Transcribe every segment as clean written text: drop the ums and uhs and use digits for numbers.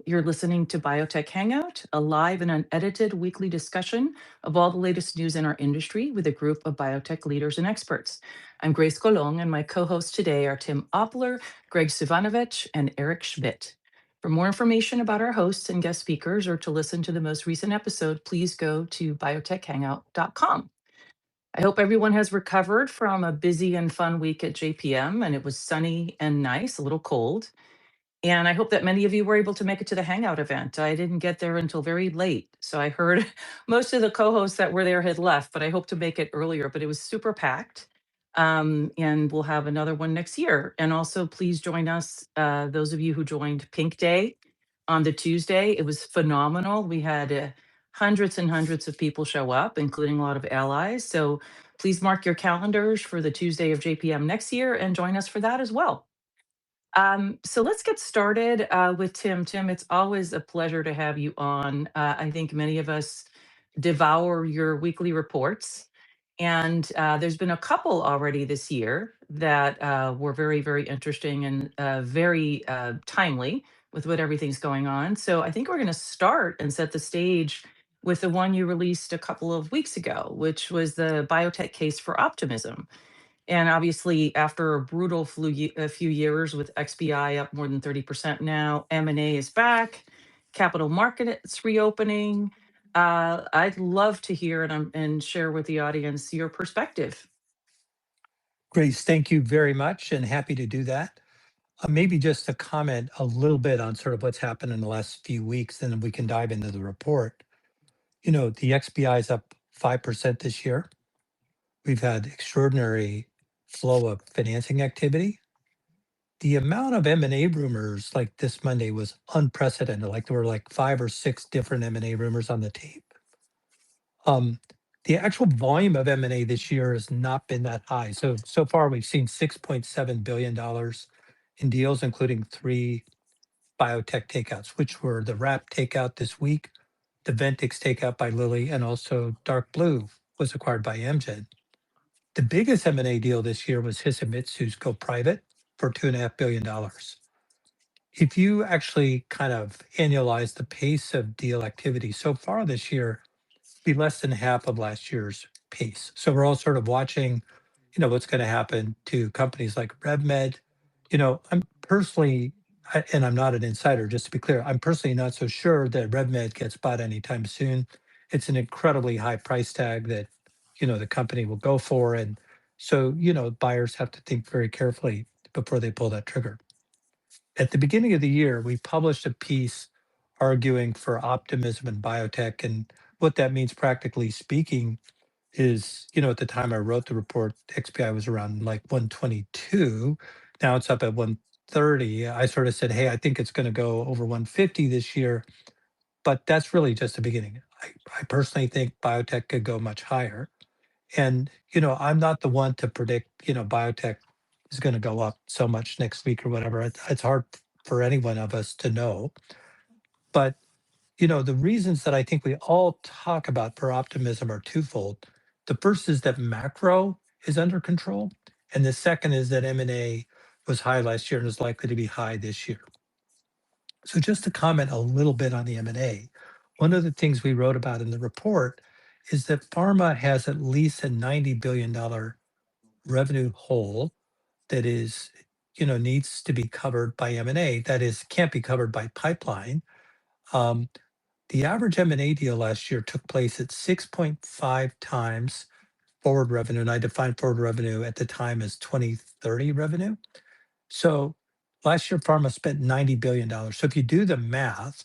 You're listening to Biotech Hangout, a live and unedited weekly discussion of all the latest news in our industry with a group of biotech leaders and experts. I'm Grace Colong, and my co hosts today are Tim Opler, Graig Suvannavejh, and Eric Schmidt. For more information about our hosts and guest speakers, or to listen to the most recent episode, please go to biotechhangout.com. I hope everyone has recovered from a busy and fun week at JPM, and it was sunny and nice, a little cold. And I hope that many of you were able to make it to the Hangout event. I didn't get there until very late. So I heard most of the co hosts that were there had left, but I hope to make it earlier. But it was super packed. And we'll have another one next year. And also, please join us, those of you who joined Pink Day on the Tuesday. It was phenomenal. We had hundreds and hundreds of people show up, including a lot of allies. So please mark your calendars for the Tuesday of JPM next year and join us for that as well. So let's get started with Tim. Tim, it's always a pleasure to have you on. I think many of us devour your weekly reports, and there's been a couple already this year that were very, very interesting and very timely with what everything's going on. So I think we're going to start and set the stage with the one you released a couple of weeks ago, which was the biotech case for optimism. And obviously, after a brutal a few years with XBI up more than 30% now, M&A is back, capital markets reopening. I'd love to hear and share with the audience your perspective. Grace, thank you very much and happy to do that. Maybe just to comment a little bit on sort of what's happened in the last few weeks, and then we can dive into the report. The XBI is up 5% this year. We've had extraordinary flow of financing activity. The amount of M&A rumors like this Monday was unprecedented. Like there were like 5 or 6 different M&A rumors on the tape. The actual volume of M&A this year has not been that high. So far we've seen $6.7 billion in deals, including 3 biotech takeouts, which were the RAPT takeout this week, the Ventyx takeout by Lilly, and also Dark Blue was acquired by Amgen. The biggest M&A deal this year was Hisamitsu's go private for $2.5 billion. If you actually kind of annualize the pace of deal activity so far this year, be less than half of last year's pace. So we're all sort of watching, what's going to happen to companies like RevMed. I'm personally, and I'm not an insider, just to be clear, I'm personally not so sure that RevMed gets bought anytime soon. It's an incredibly high price tag that, the company will go for. And so, buyers have to think very carefully before they pull that trigger. At the beginning of the year, we published a piece arguing for optimism in biotech. And what that means, practically speaking, is, at the time I wrote the report, XPI was around like 122. Now it's up at 130. I sort of said, hey, I think it's going to go over 150 this year. But that's really just the beginning. I personally think biotech could go much higher. And, I'm not the one to predict, biotech is going to go up so much next week or whatever. It's hard for any one of us to know. But, the reasons that I think we all talk about for optimism are twofold. The first is that macro is under control. And the second is that M&A was high last year and is likely to be high this year. So just to comment a little bit on the M&A, one of the things we wrote about in the report is that pharma has at least a $90 billion revenue hole that is, needs to be covered by M&A. That is, can't be covered by pipeline. Um, the average M&A deal last year took place at 6.5 times forward revenue, and I defined forward revenue at the time as 2030 revenue. So last year, pharma spent $90 billion. So if you do the math,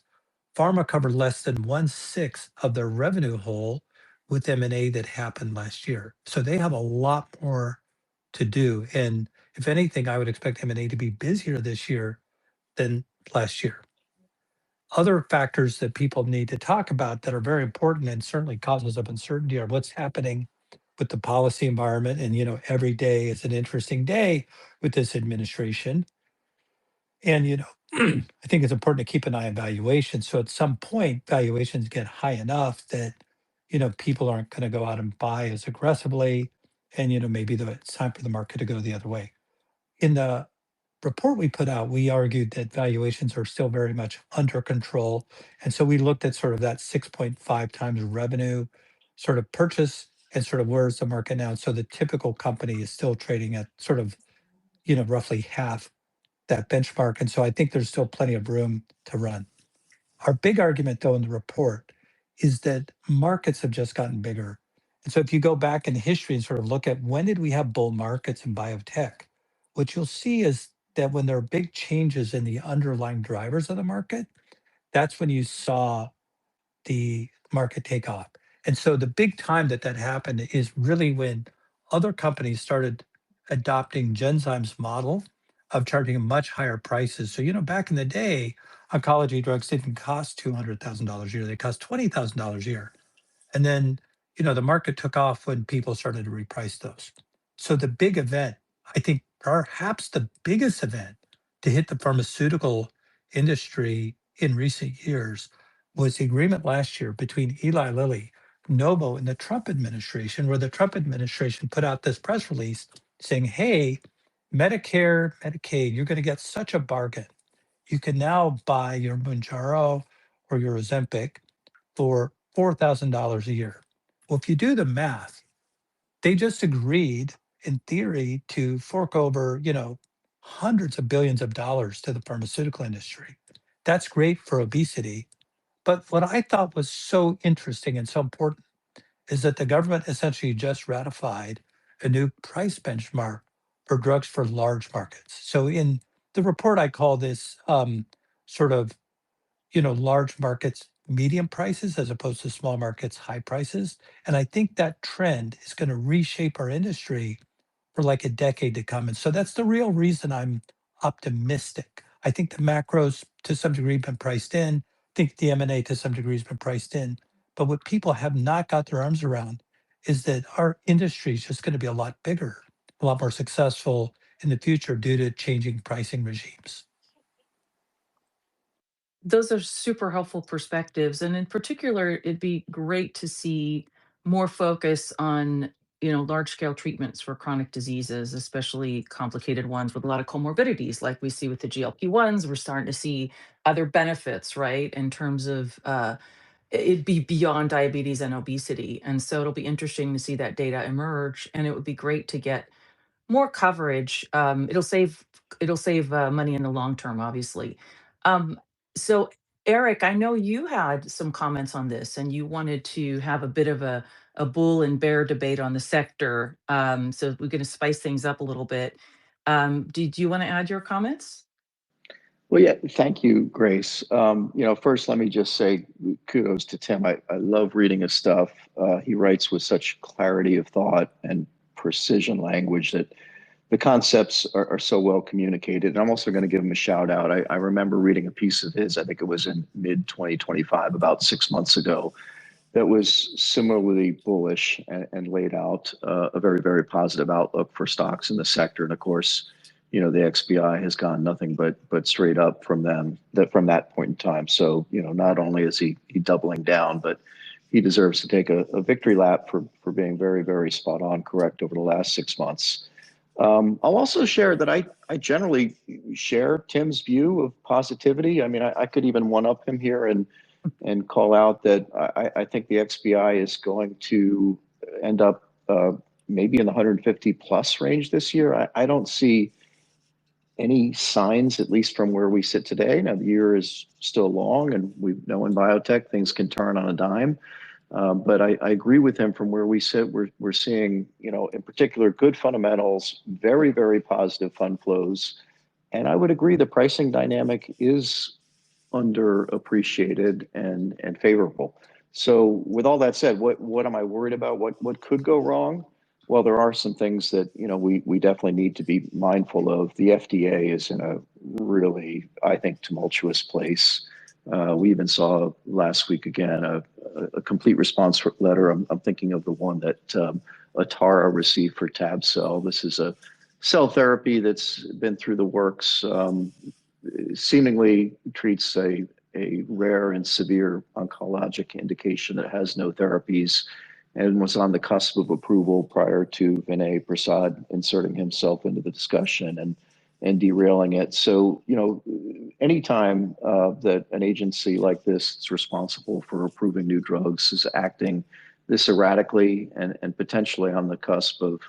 pharma covered less than 1/6 of their revenue hole with M&A that happened last year. So they have a lot more to do. And if anything, I would expect M&A to be busier this year than last year. Other factors that people need to talk about that are very important and certainly causes of uncertainty are what's happening with the policy environment. And, every day is an interesting day with this administration. And, I think it's important to keep an eye on valuations. So at some point, valuations get high enough that, people aren't going to go out and buy as aggressively. And, maybe it's time for the market to go the other way. In the report we put out, we argued that valuations are still very much under control. And so we looked at sort of that 6.5 times revenue sort of purchase and sort of where's the market now. So the typical company is still trading at sort of, roughly half that benchmark. And so I think there's still plenty of room to run. Our big argument, though, in the report is that markets have just gotten bigger. And so if you go back in history and sort of look at when did we have bull markets in biotech, what you'll see is that when there are big changes in the underlying drivers of the market, that's when you saw the market take off. And so the big time that that happened is really when other companies started adopting Genzyme's model of charging much higher prices. So, back in the day, oncology drugs didn't cost $200,000 a year, they cost $20,000 a year. And then, the market took off when people started to reprice those. So the big event, I think perhaps the biggest event to hit the pharmaceutical industry in recent years was the agreement last year between Eli Lilly, Novo, and the Trump administration, where the Trump administration put out this press release saying, hey, Medicare, Medicaid, you're going to get such a bargain. You can now buy your Mounjaro or your Ozempic for $4,000 a year. Well, if you do the math, they just agreed in theory to fork over, hundreds of billions of dollars to the pharmaceutical industry. That's great for obesity. But what I thought was so interesting and so important is that the government essentially just ratified a new price benchmark for drugs for large markets. So in the report, I call this sort of large markets, medium prices, as opposed to small markets, high prices. And I think that trend is going to reshape our industry for like a decade to come. And so that's the real reason I'm optimistic. I think the macros to some degree have been priced in. I think the M&A to some degree has been priced in. But what people have not got their arms around is that our industry is just going to be a lot bigger, a lot more successful in the future due to changing pricing regimes. Those are super helpful perspectives. And in particular, it'd be great to see more focus on, large scale treatments for chronic diseases, especially complicated ones with a lot of comorbidities, like we see with the GLP-1s. We're starting to see other benefits, right, in terms of it'd be beyond diabetes and obesity. And so it'll be interesting to see that data emerge. And it would be great to get more coverage. It'll save money in the long term, obviously. Um, so, Eric, I know you had some comments on this, and you wanted to have a bit of a bull and bear debate on the sector. So we're going to spice things up a little bit. Do you want to add your comments? Well, yeah, thank you, Grace. First, let me just say kudos to Tim. I love reading his stuff. He writes with such clarity of thought and precision language that the concepts are so well communicated. And I'm also going to give him a shout out. I remember reading a piece of his, I think it was in mid 2025, about 6 months ago, that was similarly bullish and laid out a very, very positive outlook for stocks in the sector. And of course, the XBI has gone nothing but straight up from that point in time. So, not only is he doubling down, but he deserves to take a victory lap for being very, very spot on correct over the last 6 months. I'll also share that I generally share Tim's view of positivity. I mean, I could even one up him here and call out that I think the XBI is going to end up maybe in the 150 plus range this year. I don't see any signs, at least from where we sit today. Now, the year is still long, and we know in biotech things can turn on a dime. But I agree with him from where we sit. We're seeing, in particular, good fundamentals, very, very positive fund flows. And I would agree the pricing dynamic is underappreciated and favorable. So with all that said, what am I worried about? What could go wrong? Well, there are some things that we definitely need to be mindful of. The FDA is in a really, I think, tumultuous place. We even saw last week again a complete response letter. I'm thinking of the one that Atara received for Tab-cel. This is a cell therapy that's been through the works. Seemingly treats a rare and severe oncologic indication that has no therapies, and was on the cusp of approval prior to Vinay Prasad inserting himself into the discussion. And and derailing it. So, anytime that an agency like this is responsible for approving new drugs is acting this erratically and potentially on the cusp of,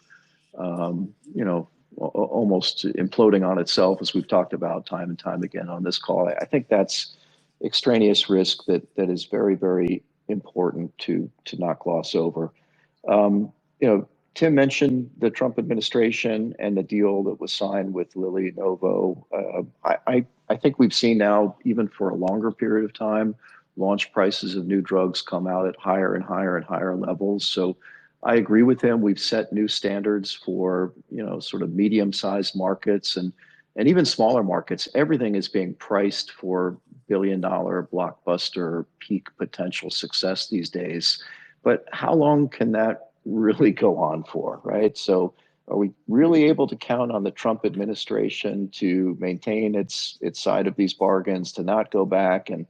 almost imploding on itself, as we've talked about time and time again on this call, I think that's extraneous risk that is very, very important to not gloss over. Tim mentioned the Trump administration and the deal that was signed with Lilly Novo. I think we've seen now, even for a longer period of time, launch prices of new drugs come out at higher and higher and higher levels. So I agree with him. We've set new standards for, sort of medium-sized markets and even smaller markets. Everything is being priced for billion-dollar blockbuster peak potential success these days. But how long can that really go on for, right? So are we really able to count on the Trump administration to maintain its side of these bargains, to not go back and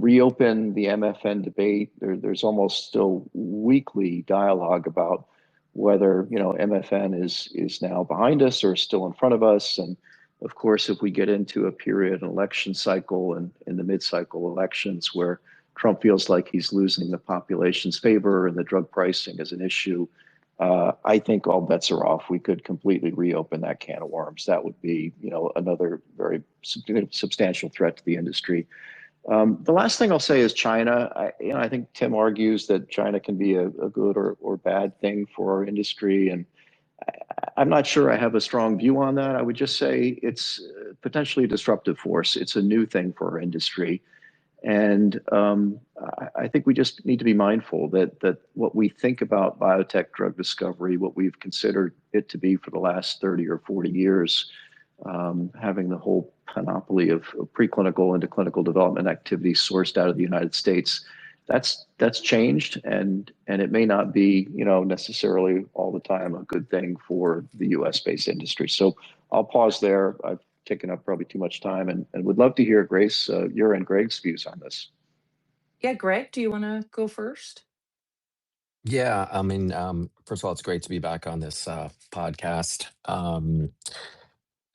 reopen the MFN debate? There's almost still weekly dialogue about whether, MFN is now behind us or still in front of us. And of course, if we get into a period, an election cycle and in the mid-cycle elections where Trump feels like he's losing the population's favor and the drug pricing is an issue, I think all bets are off. We could completely reopen that can of worms. That would be, another very substantial threat to the industry. The last thing I'll say is China. I think Tim argues that China can be a good or bad thing for our industry, and I'm not sure I have a strong view on that. I would just say it's potentially a disruptive force. It's a new thing for our industry. And I think we just need to be mindful that what we think about biotech drug discovery, what we've considered it to be for the last 30 or 40 years, having the whole panoply of preclinical into clinical development activities sourced out of the United States, that's changed, and it may not be, necessarily all the time a good thing for the US-based industry. So I'll pause there. I've taken up probably too much time, and would love to hear, Grace, your and Graig's views on this. Yeah, Graig, do you want to go first? Yeah, I mean, first of all, it's great to be back on this podcast.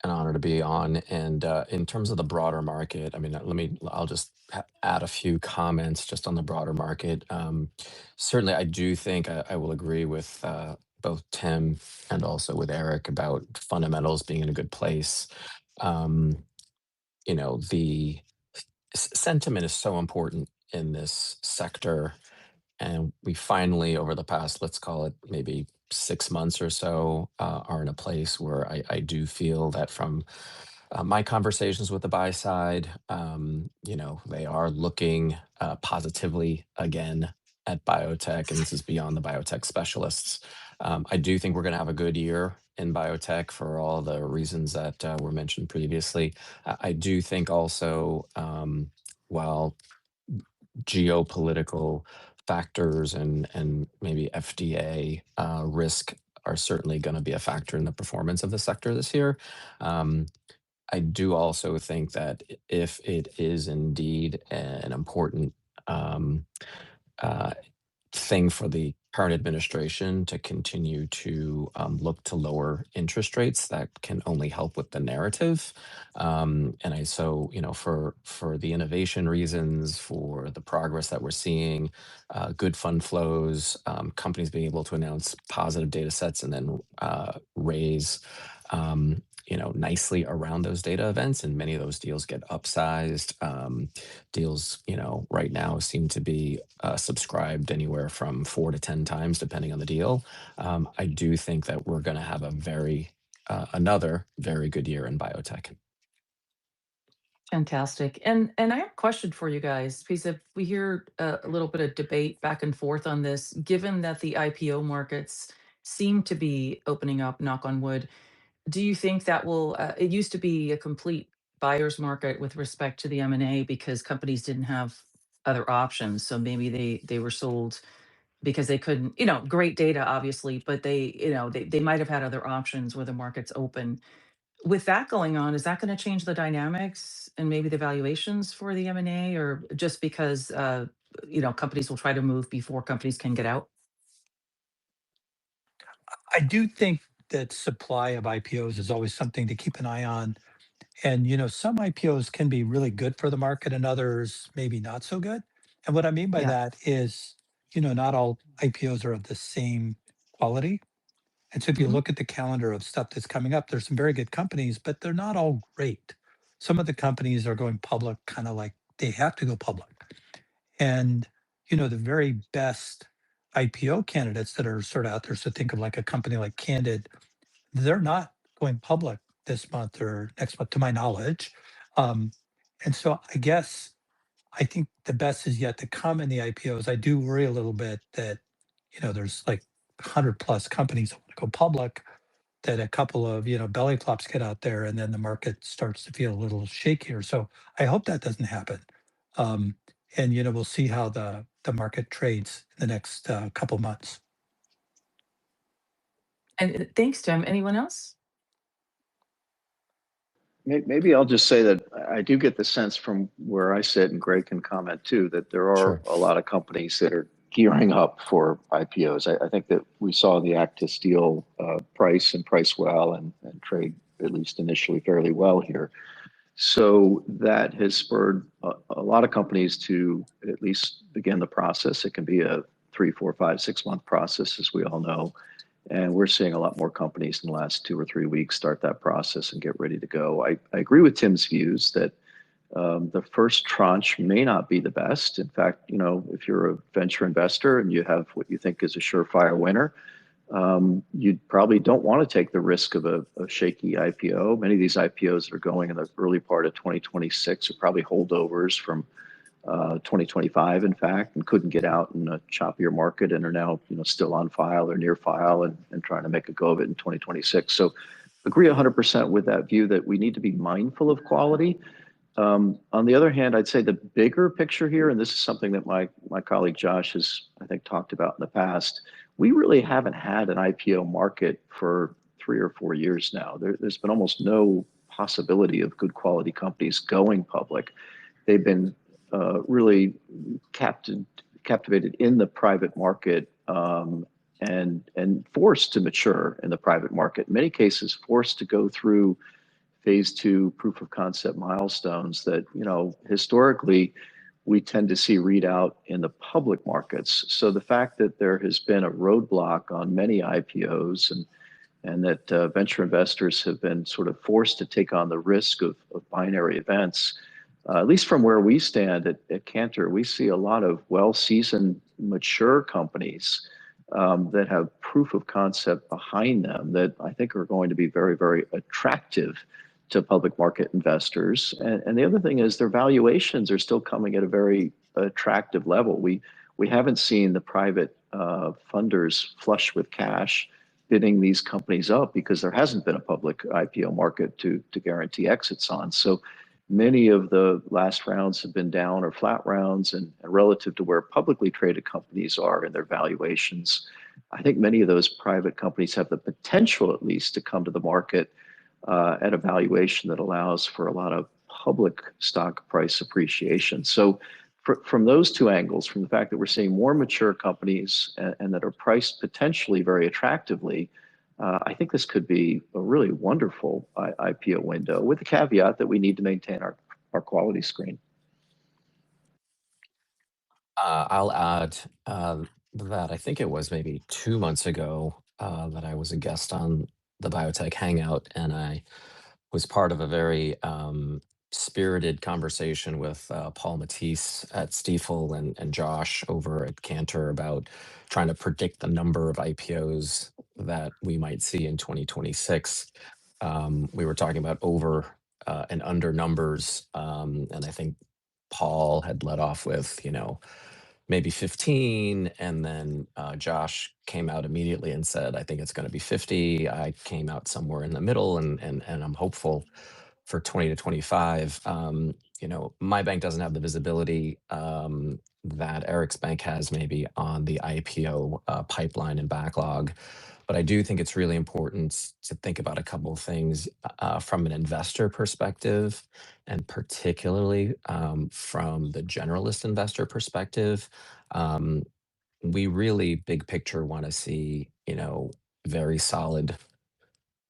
An honor to be on. And in terms of the broader market, I mean, I'll just add a few comments just on the broader market. Certainly, I do think I will agree with both Tim and also with Eric about fundamentals being in a good place. The sentiment is so important in this sector. And we finally, over the past, let's call it maybe 6 months or so, are in a place where I do feel that from my conversations with the buy side, they are looking positively again at biotech, and this is beyond the biotech specialists. I do think we're going to have a good year in biotech for all the reasons that were mentioned previously. I do think also, while geopolitical factors and maybe FDA risk are certainly going to be a factor in the performance of the sector this year. I do also think that if it is indeed an important uh, thing for the current administration to continue to look to lower interest rates, that can only help with the narrative. For the innovation reasons, for the progress that we're seeing, good fund flows, companies being able to announce positive data sets and then raise nicely around those data events, and many of those deals get upsized. Deals, right now seem to be subscribed anywhere from 4 to 10 times, depending on the deal. I do think that we're going to have another very good year in biotech. Fantastic. And I have a question for you guys, because if we hear a little bit of debate back and forth on this, given that the IPO markets seem to be opening up, knock on wood, do you think that will, it used to be a complete buyer's market with respect to the M&A because companies didn't have other options. So maybe they were sold because they couldn't, great data, obviously, but they might have had other options where the market's open. With that going on, is that going to change the dynamics and maybe the valuations for the M&A, or just because, companies will try to move before companies can get out? I do think that supply of IPOs is always something to keep an eye on. And, some IPOs can be really good for the market and others maybe not so good. And what I mean by Yeah. that is, not all IPOs are of the same quality. And so if you Mhm. look at the calendar of stuff that's coming up, there's some very good companies, but they're not all great. Some of the companies are going public kind of like they have to go public. And, the very best IPO candidates that are sort of out there, so think of like a company like Candid, they're not going public this month or next month, to my knowledge. Um, and so I guess I think the best is yet to come in the IPOs. I do worry a little bit that, there's like 100 plus companies that want to go public, that a couple of, belly flops get out there and then the market starts to feel a little shakier. So I hope that doesn't happen. Um, and, we'll see how the market trades in the next couple months. And thanks, Tim. Anyone else? Maybe I'll just say that I do get the sense from where I sit, and Greg can comment too, that there are Sure. a lot of companies that are gearing up for IPOs. I think that we saw the Actus deal price and price well and trade, at least initially, fairly well here. So that has spurred a lot of companies to at least begin the process. It can be a 3, 4, 5, 6 month process, as we all know. And we're seeing a lot more companies in the last 2 or 3 weeks start that process and get ready to go. I agree with Tim's views that the first tranche may not be the best. In fact, if you're a venture investor and you have what you think is a surefire winner, you probably don't want to take the risk of a shaky IPO. Many of these IPOs that are going in the early part of 2026 are probably holdovers from 2025, in fact, and couldn't get out in a choppier market and are now, still on file or near file and trying to make a go of it in 2026. So agree 100% with that view that we need to be mindful of quality. On the other hand, I'd say the bigger picture here, and this is something that my colleague Josh has, I think, talked about in the past, we really haven't had an IPO market for 3 or 4 years now. There's been almost no possibility of good quality companies going public. They've been really captivated in the private market and forced to mature in the private market. In many cases, forced to go through phase 2 proof of concept milestones that, historically we tend to see read out in the public markets. So the fact that there has been a roadblock on many IPOs and that venture investors have been sort of forced to take on the risk of binary events, at least from where we stand at Cantor, we see a lot of well-seasoned, mature companies that have proof of concept behind them that I think are going to be very, very attractive to public market investors. And the other thing is their valuations are still coming at a very attractive level. We haven't seen the private funders flush with cash bidding these companies up because there hasn't been a public IPO market to guarantee exits on. So many of the last rounds have been down or flat rounds, and relative to where publicly traded companies are in their valuations, I think many of those private companies have the potential, at least, to come to the market at a valuation that allows for a lot of public stock price appreciation. So from those two angles, from the fact that we're seeing more mature companies and that are priced potentially very attractively, I think this could be a really wonderful IPO window, with the caveat that we need to maintain our quality screen. I'll add that I think it was maybe 2 months ago that I was a guest on the Biotech Hangout, and I was part of a very spirited conversation with Paul Matisse at Stifel and Josh over at Cantor about trying to predict the number of IPOs that we might see in 2026. We were talking about over and under numbers, and I think Paul had led off with, maybe 15, and then Josh came out immediately and said, I think it's going to be 50. I came out somewhere in the middle, and I'm hopeful for 20 to 25. My bank doesn't have the visibility that Eric's bank has maybe on the IPO pipeline and backlog. But I do think it's really important to think about a couple of things from an investor perspective, and particularly from the generalist investor perspective. We really, big picture, want to see, very solid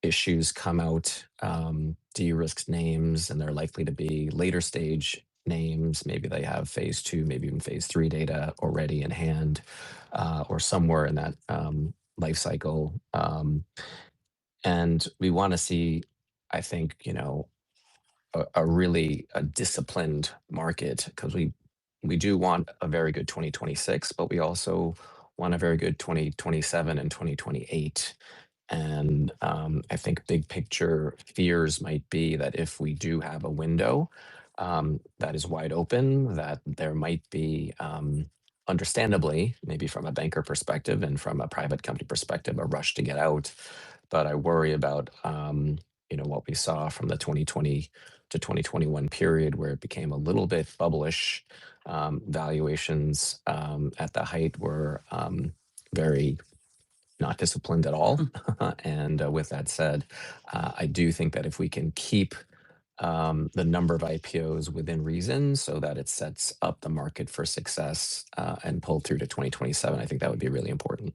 issues come out, de-risked names, and they're likely to be later stage names. Maybe they have phase 2, maybe even phase 3 data already in hand, or somewhere in that life cycle. And we want to see, I think, a really disciplined market, because we do want a very good 2026, but we also want a very good 2027 and 2028. And I think big picture fears might be that if we do have a window that is wide open, that there might be, understandably, maybe from a banker perspective and from a private company perspective, a rush to get out. But I worry about what we saw from the 2020 to 2021 period, where it became a little bit bubblish. Valuations at the height were very not disciplined at all. And with that said, I do think that if we can keep the number of IPOs within reason so that it sets up the market for success and pull through to 2027, I think that would be really important.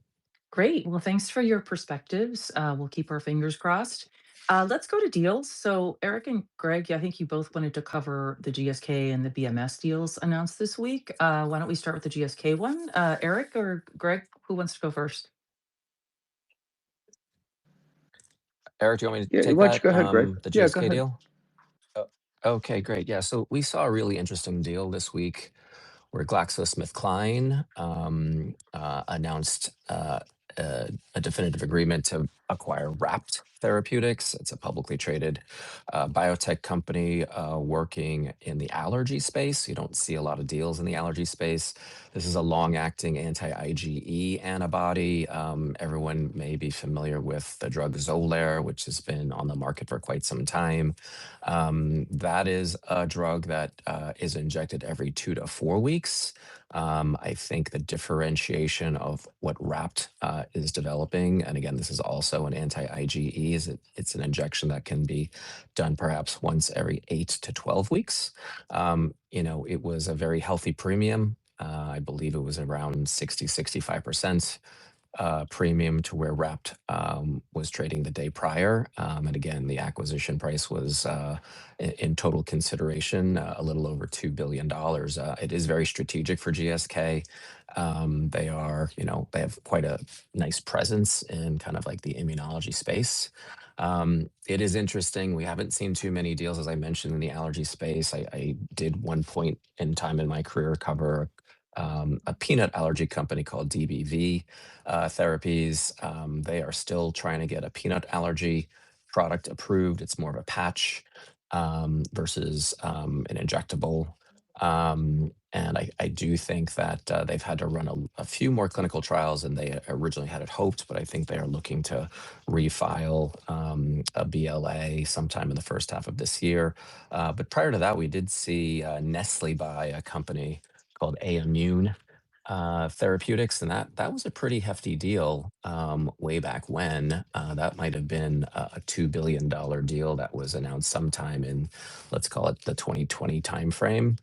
Great. Well, thanks for your perspectives. We'll keep our fingers crossed. Let's go to deals. So, Eric and Greg, I think you both wanted to cover the GSK and the BMS deals announced this week. Why don't we start with the GSK one? Eric or Greg, who wants to go first? Eric, do you want me to Yeah, take why don't you that? go ahead, Greg? The Yeah, go GSK ahead. deal? Okay, great. Yeah, so we saw a really interesting deal this week where GlaxoSmithKline announced a definitive agreement to acquire RAPT Therapeutics. It's a publicly traded biotech company working in the allergy space. You don't see a lot of deals in the allergy space. This is a long-acting anti-IgE antibody. Everyone may be familiar with the drug Xolair, which has been on the market for quite some time. That is a drug that is injected every 2 to 4 weeks. I think the differentiation of what RAPT is developing, and again, this is also an anti-IgE, is it's an injection that can be done perhaps once every 8 to 12 weeks. It was a very healthy premium. I believe it was around 65% premium to where RAPT was trading the day prior. And again, the acquisition price was in total consideration a little over $2 billion. It is very strategic for GSK. They have quite a nice presence in kind of like the immunology space. It is interesting. We haven't seen too many deals, as I mentioned, in the allergy space. I did one point in time in my career cover a peanut allergy company called DBV Therapies. They are still trying to get a peanut allergy product approved. It's more of a patch versus an injectable. And I do think that they've had to run a few more clinical trials than they originally had hoped, but I think they are looking to refile a BLA sometime in the first half of this year. But prior to that, we did see Nestle buy a company called Immune Therapeutics, and that was a pretty hefty deal way back when. That might have been a $2 billion deal that was announced sometime in, let's call it the 2020 timeframe.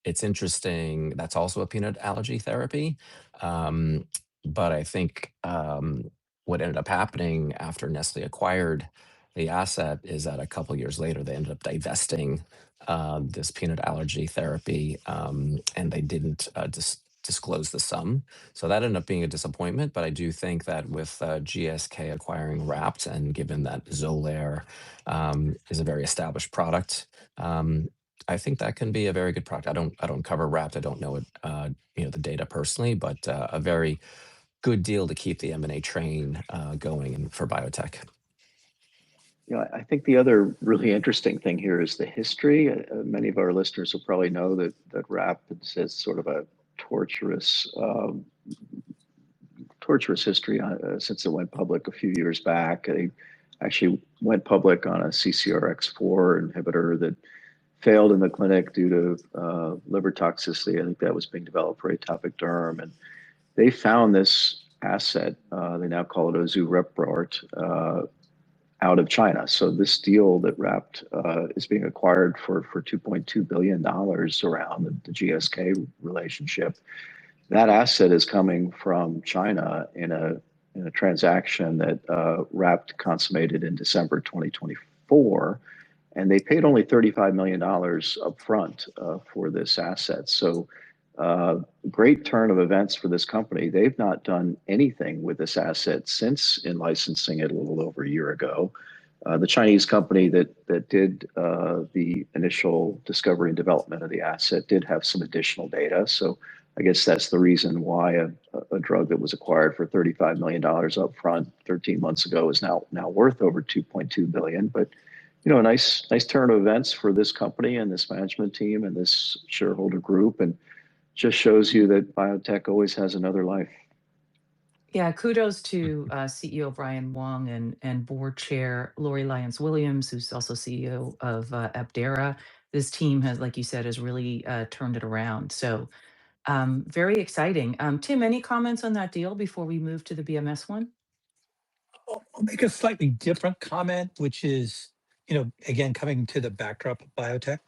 It's interesting. That's also a peanut allergy therapy. But I think what ended up happening after Nestle acquired the asset is that a couple years later, they ended up divesting this peanut allergy therapy, and they didn't disclose the sum. So that ended up being a disappointment. But I do think that with GSK acquiring RAPT, and given that Xolair is a very established product, I think that can be a very good product. I don't cover RAPT. I don't know it, the data personally, but a very good deal to keep the M&A train going for biotech. I think the other really interesting thing here is the history. Many of our listeners will probably know that RAPT is sort of a torturous history since it went public a few years back. They actually went public on a CCRX4 inhibitor that failed in the clinic due to liver toxicity. I think that was being developed for atopic derm. And they found this asset, they now call it ozureprort, out of China. So this deal that RAPT is being acquired for $2.2 billion around the GSK relationship, that asset is coming from China in in a transaction that RAPT consummated in December 2024, and they paid only $35 million upfront for this asset. So great turn of events for this company. They've not done anything with this asset since in licensing it a little over a year ago. The Chinese company that did the initial discovery and development of the asset did have some additional data. So I guess that's the reason why a drug that was acquired for $35 million upfront 13 months ago is now worth over $2.2 billion. But a nice turn of events for this company and this management team and this shareholder group, and just shows you that biotech always has another life. Yeah, kudos to CEO Brian Wong and board chair Lori Lyons Williams, who's also CEO of Abdera. This team has, like you said, has really turned it around. So very exciting. Tim, any comments on that deal before we move to the BMS one? I'll make a slightly different comment, which is, again, coming to the backdrop of biotech.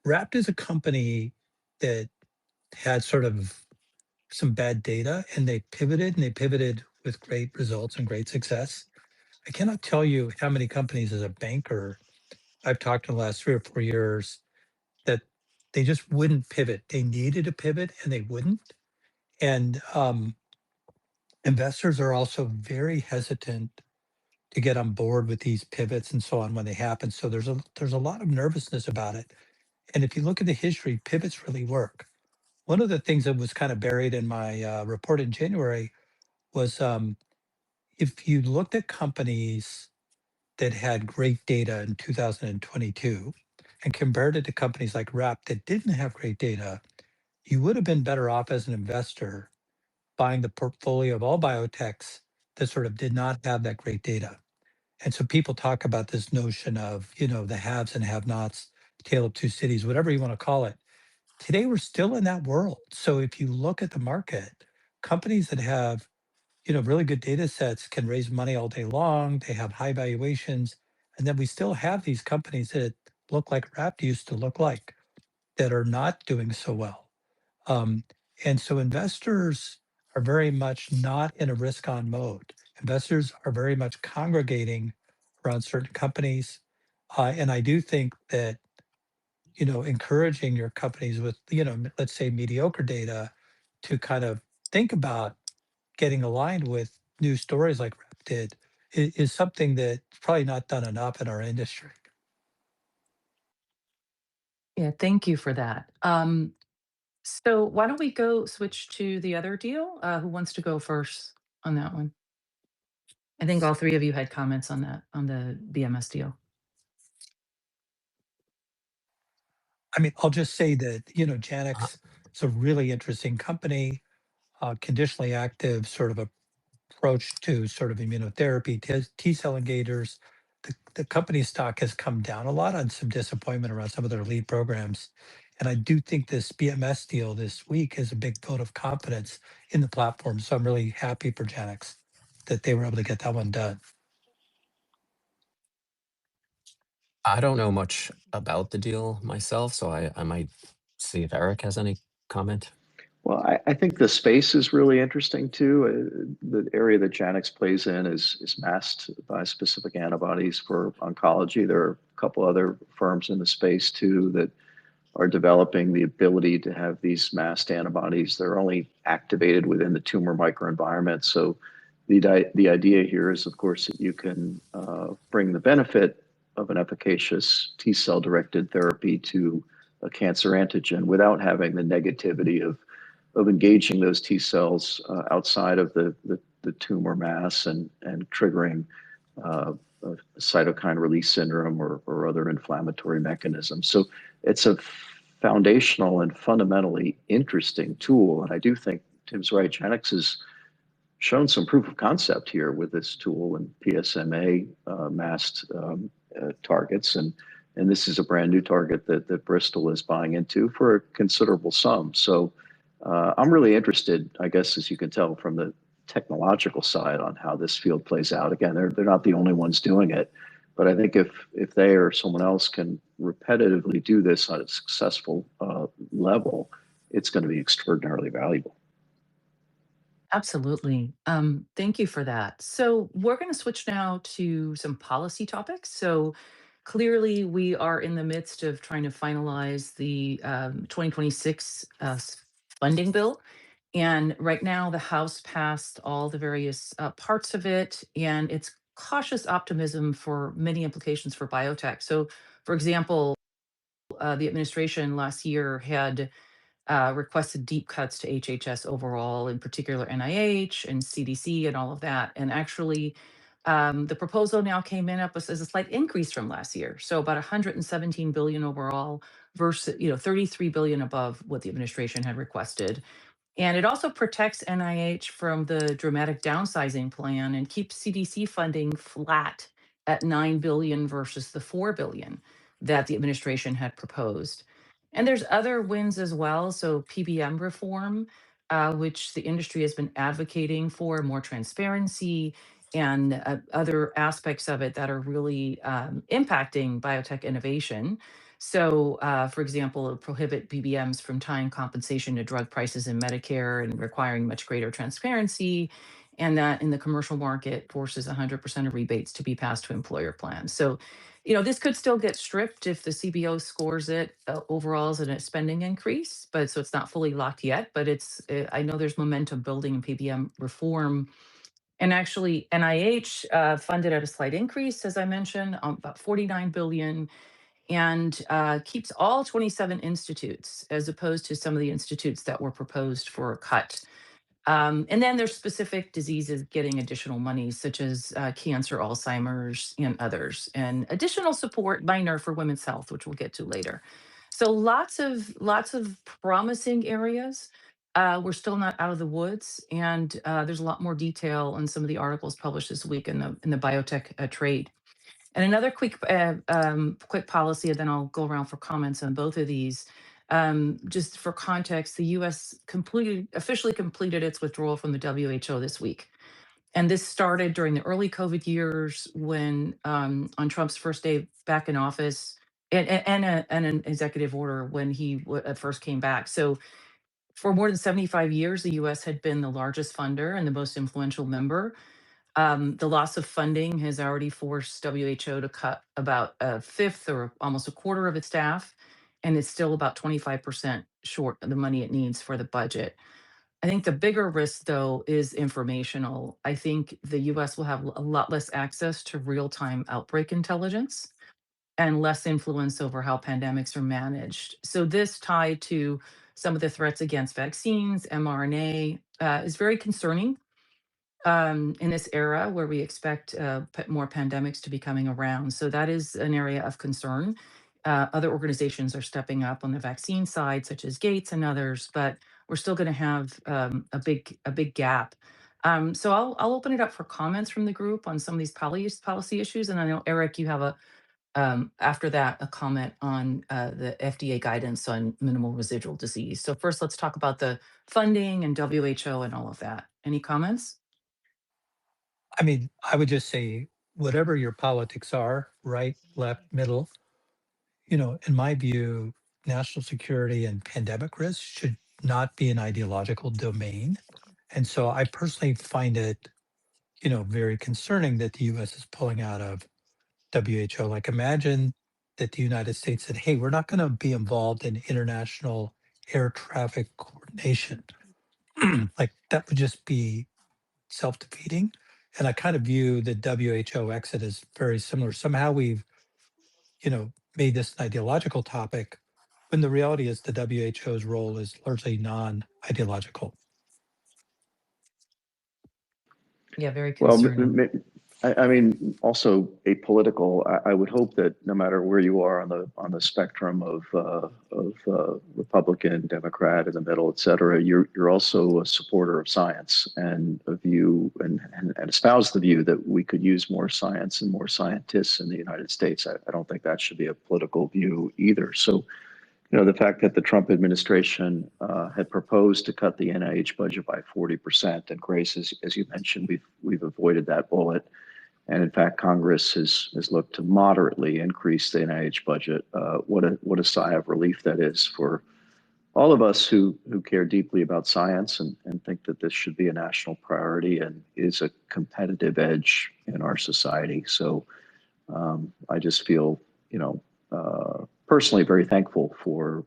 RAPT is a company that had sort of some bad data, and they pivoted with great results and great success. I cannot tell you how many companies as a banker I've talked to in the last 3 or 4 years that they just wouldn't pivot. They needed to pivot and they wouldn't. And investors are also very hesitant to get on board with these pivots and so on when they happen. So there's a lot of nervousness about it. And if you look at the history, pivots really work. One of the things that was kind of buried in my report in January was if you looked at companies that had great data in 2022 and compared it to companies like RAPT that didn't have great data, you would have been better off as an investor buying the portfolio of all biotechs that sort of did not have that great data. And so people talk about this notion of, the haves and have-nots, tale of two cities, whatever you want to call it. Today, we're still in that world. So if you look at the market, companies that have, really good data sets can raise money all day long. They have high valuations. And then we still have these companies that look like RAPT used to look like that are not doing so well. And so investors are very much not in a risk on mode. Investors are very much congregating around certain companies. And I do think that, encouraging your companies with, let's say mediocre data to kind of think about getting aligned with new stories like Rep did is something that's probably not done enough in our industry. Yeah, thank you for that. So why don't we switch to the other deal? Who wants to go first on that one? I think all three of you had comments on that, on the BMS deal. I mean, I'll just say that, Janux is a really interesting company, conditionally active sort of approach to sort of immunotherapy, T-cell engagers. The company stock has come down a lot on some disappointment around some of their lead programs. And I do think this BMS deal this week is a big vote of confidence in the platform. So I'm really happy for Janux that they were able to get that one done. I don't know much about the deal myself, so I might see if Eric has any comment. Well, I think the space is really interesting too. The area that Janux plays in is masked by specific antibodies for oncology. There are a couple other firms in the space too that are developing the ability to have these masked antibodies. They're only activated within the tumor microenvironment. So the idea here is, of course, that you can bring the benefit of an efficacious T-cell directed therapy to a cancer antigen without having the negativity of engaging those T cells outside of the tumor mass and triggering a cytokine release syndrome or other inflammatory mechanisms. So it's a foundational and fundamentally interesting tool. And I do think Tim's right. Janux has shown some proof of concept here with this tool and PSMA masked targets. And this is a brand new target that Bristol is buying into for a considerable sum. So I'm really interested, I guess, as you can tell from the technological side on how this field plays out. Again, they're not the only ones doing it, but I think if they or someone else can repetitively do this on a successful level, it's going to be extraordinarily valuable. Absolutely. Thank you for that. So we're going to switch now to some policy topics. So clearly, we are in the midst of trying to finalize the 2026 funding bill. And right now, the House passed all the various parts of it, and it's cautious optimism for many implications for biotech. So, for example, the administration last year had requested deep cuts to HHS overall, in particular NIH and CDC and all of that. And actually, the proposal now came in up as a slight increase from last year, so about 117 billion overall versus 33 billion above what the administration had requested. And it also protects NIH from the dramatic downsizing plan and keeps CDC funding flat at 9 billion versus the 4 billion that the administration had proposed. And there's other wins as well. So PBM reform, which the industry has been advocating for, more transparency and other aspects of it that are really impacting biotech innovation. So, for example, it'll prohibit BBMs from tying compensation to drug prices in Medicare and requiring much greater transparency. And that in the commercial market forces 100% of rebates to be passed to employer plans. So, this could still get stripped if the CBO scores it overall as a spending increase, but so it's not fully locked yet. But I know there's momentum building in PBM reform. And actually, NIH funded at a slight increase, as I mentioned, about 49 billion, and keeps all 27 institutes as opposed to some of the institutes that were proposed for a cut. And then there's specific diseases getting additional money, such as cancer, Alzheimer's, and others, and additional support minor for women's health, which we'll get to later. So lots of promising areas. We're still not out of the woods, and there's a lot more detail in some of the articles published this week in the biotech trade. And another quick policy, and then I'll go around for comments on both of these. Just for context, the U.S. officially completed its withdrawal from the WHO this week. And this started during the early COVID years when, on Trump's first day back in office, and an executive order when he first came back. So for more than 75 years, the U.S. had been the largest funder and the most influential member. The loss of funding has already forced WHO to cut about a fifth or almost a quarter of its staff, and it's still about 25% short of the money it needs for the budget. I think the bigger risk, though, is informational. I think the US will have a lot less access to real time outbreak intelligence and less influence over how pandemics are managed. So, this tied to some of the threats against vaccines, mRNA, is very concerning in this era where we expect more pandemics to be coming around. So that is an area of concern. Other organizations are stepping up on the vaccine side, such as Gates and others, but we're still going to have a big gap. So I'll open it up for comments from the group on some of these policy issues, and I know Eric, you have after that a comment on the FDA guidance on minimal residual disease. So first, let's talk about the funding and WHO and all of that. Any comments? I mean, I would just say, whatever your politics are, right, left, middle, in my view, national security and pandemic risk should not be an ideological domain. And so I personally find it, very concerning that the US is pulling out of WHO. Like, imagine that the United States said, hey, we're not going to be involved in international air traffic coordination. Like, that would just be self defeating. And I kind of view the WHO exit as very similar. Somehow we've, made this an ideological topic when the reality is the WHO's role is largely non ideological. Yeah, very Well, concerning. I mean, also apolitical. I would hope that no matter where you are on the spectrum of Republican, Democrat, in the middle, et cetera, you're also a supporter of science and a view and espouse the view that we could use more science and more scientists in the United States. I don't think that should be a political view either. So, the fact that the Trump administration had proposed to cut the NIH budget by 40%, and Grace, as you mentioned, we've avoided that bullet. And in fact, Congress has looked to moderately increase the NIH budget. What a sigh of relief that is for all of us who care deeply about science and think that this should be a national priority and is a competitive edge in our society. So I just feel, personally very thankful for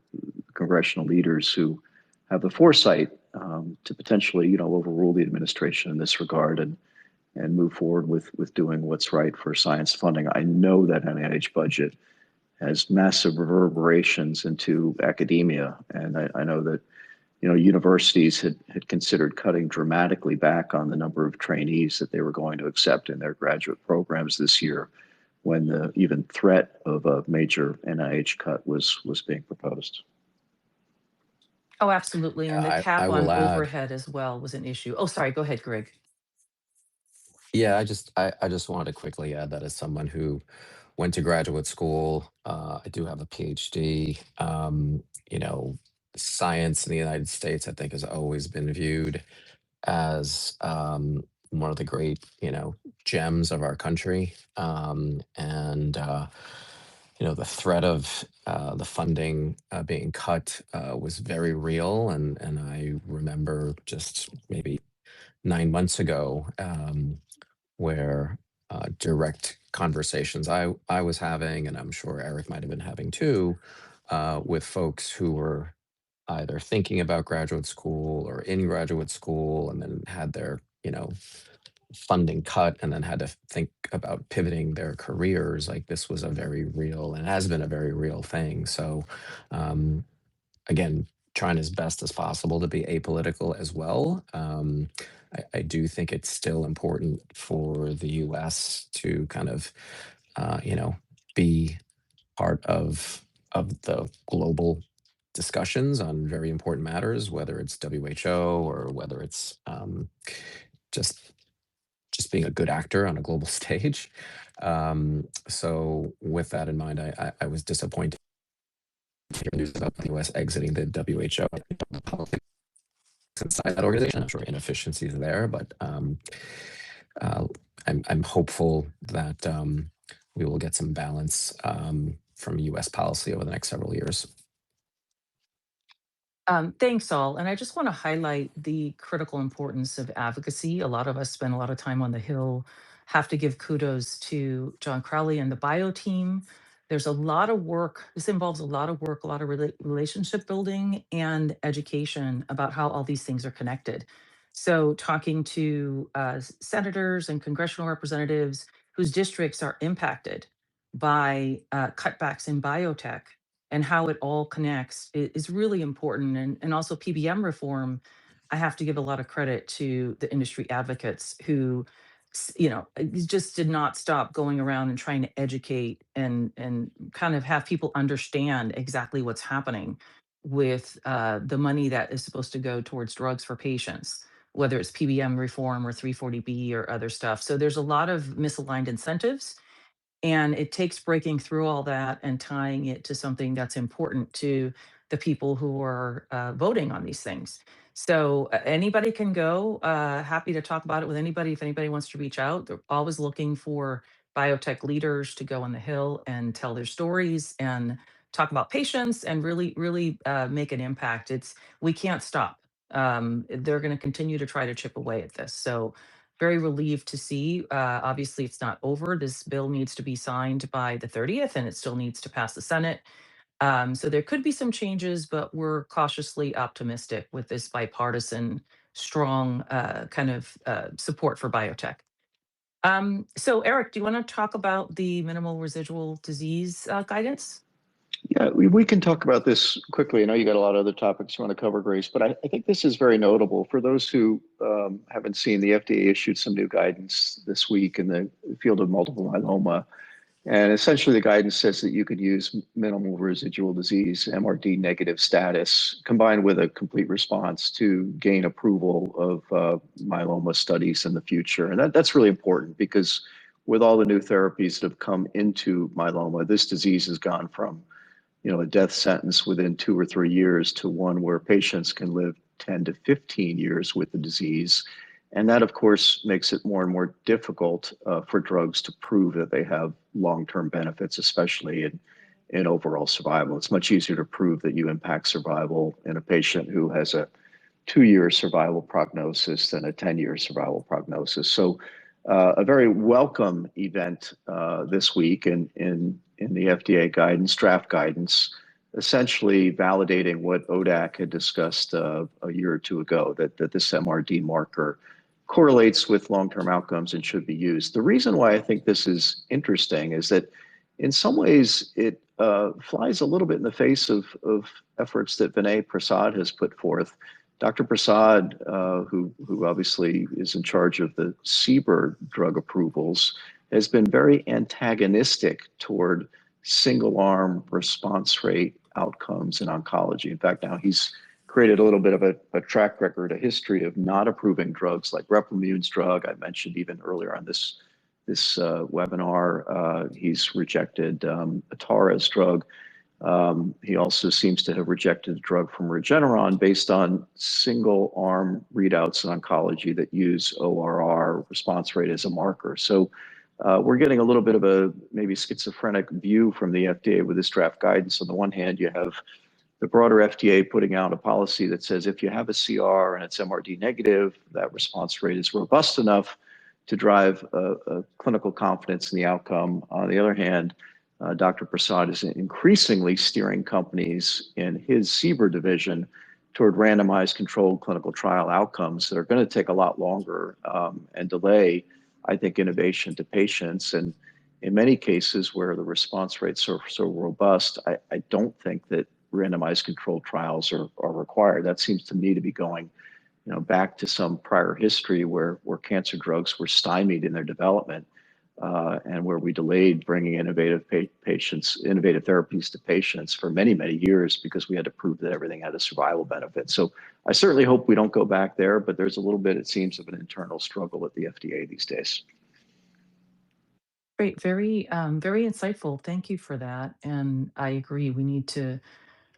congressional leaders who have the foresight to potentially, overrule the administration in this regard and move forward with doing what's right for science funding. I know that NIH budget has massive reverberations into academia, and I know that universities had considered cutting dramatically back on the number of trainees that they were going to accept in their graduate programs this year, when the even threat of a major NIH cut was being proposed. Oh, absolutely. And the I cap will on add. overhead as well was an issue. Oh, sorry. Go ahead, Greg. Yeah, I just wanted to quickly add that as someone who went to graduate school, I do have a PhD. Science in the United States, I think, has always been viewed as one of the great, gems of our country. The threat of the funding being cut was very real, and I remember just maybe 9 months ago, where direct conversations I was having, and I'm sure Eric might have been having too, with folks who were either thinking about graduate school or in graduate school, and then had their funding cut, and then had to think about pivoting their careers. Like, this was a very real, and has been a very real thing. So um, again, trying as best as possible to be apolitical as well. I do think it's still important for the U.S. to kind of, be part of the global discussions on very important matters, whether it's WHO or whether it's just just being a good actor on a global stage. So with that in mind, I was disappointed to hear news about the U.S. exiting the WHO. Politics inside that organization, I'm sure inefficiencies there, but I'm hopeful that we will get some balance from U.S. policy over the next several years. Thanks, all. And I just want to highlight the critical importance of advocacy. A lot of us spend a lot of time on the Hill. Have to give kudos to John Crowley and the bio team. There's a lot of work. This involves a lot of work, a lot of relationship building and education about how all these things are connected. So, talking to senators and congressional representatives whose districts are impacted by cutbacks in biotech and how it all connects is really important. And also PBM reform, I have to give a lot of credit to the industry advocates who, just did not stop going around and trying to educate and kind of have people understand exactly what's happening with the money that is supposed to go towards drugs for patients, whether it's PBM reform or 340B or other stuff. So there's a lot of misaligned incentives, and it takes breaking through all that and tying it to something that's important to the people who are voting on these things. So anybody can go. Happy to talk about it with anybody. If anybody wants to reach out, they're always looking for biotech leaders to go on the Hill and tell their stories and talk about patients and really, really make an impact. We can't stop. They're going to continue to try to chip away at this. So very relieved to see. Obviously, it's not over. This bill needs to be signed by the 30th, and it still needs to pass the Senate. So there could be some changes, but we're cautiously optimistic with this bipartisan, strong kind of support for biotech. So, Eric, do you want to talk about the minimal residual disease guidance? Yeah, we can talk about this quickly. I know you got a lot of other topics you want to cover, Grace, but I think this is very notable. For those who haven't seen, the FDA issued some new guidance this week in the field of multiple myeloma. And essentially the guidance says that you could use minimal residual disease, MRD negative status, combined with a complete response to gain approval of myeloma studies in the future. And that's really important because with all the new therapies that have come into myeloma, this disease has gone from a death sentence within 2 or 3 years to one where patients can live 10 to 15 years with the disease. And that, of course, makes it more and more difficult for drugs to prove that they have long-term benefits, especially in overall survival. It's much easier to prove that you impact survival in a patient who has a 2-year survival prognosis than a 10-year survival prognosis. So a very welcome event this week in the FDA guidance, draft guidance, essentially validating what ODAC had discussed a year or two ago, that this MRD marker correlates with long-term outcomes and should be used. The reason why I think this is interesting is that in some ways it flies a little bit in the face of efforts that Vinay Prasad has put forth. Dr. Prasad, who obviously is in charge of the CBER drug approvals, has been very antagonistic toward single-arm response rate outcomes in oncology. In fact, now he's created a little bit of a track record, a history of not approving drugs like Replimune drug. I mentioned even earlier on this webinar, he's rejected Atara's drug. He also seems to have rejected a drug from Regeneron based on single arm readouts in oncology that use ORR response rate as a marker. So we're getting a little bit of a maybe schizophrenic view from the FDA with this draft guidance. On the one hand, you have the broader FDA putting out a policy that says if you have a CR and it's MRD negative, that response rate is robust enough to drive a clinical confidence in the outcome. On the other hand, Dr. Prasad is increasingly steering companies in his CBER division toward randomized controlled clinical trial outcomes that are going to take a lot longer and delay, I think, innovation to patients. And in many cases where the response rates are so robust, I don't think that randomized controlled trials are required. That seems to me to be going back to some prior history where cancer drugs were stymied in their development and where we delayed bringing innovative therapies to patients for many, many years because we had to prove that everything had a survival benefit. So I certainly hope we don't go back there, but there's a little bit, it seems, of an internal struggle at the FDA these days. Great, very insightful. Thank you for that. And I agree, we need to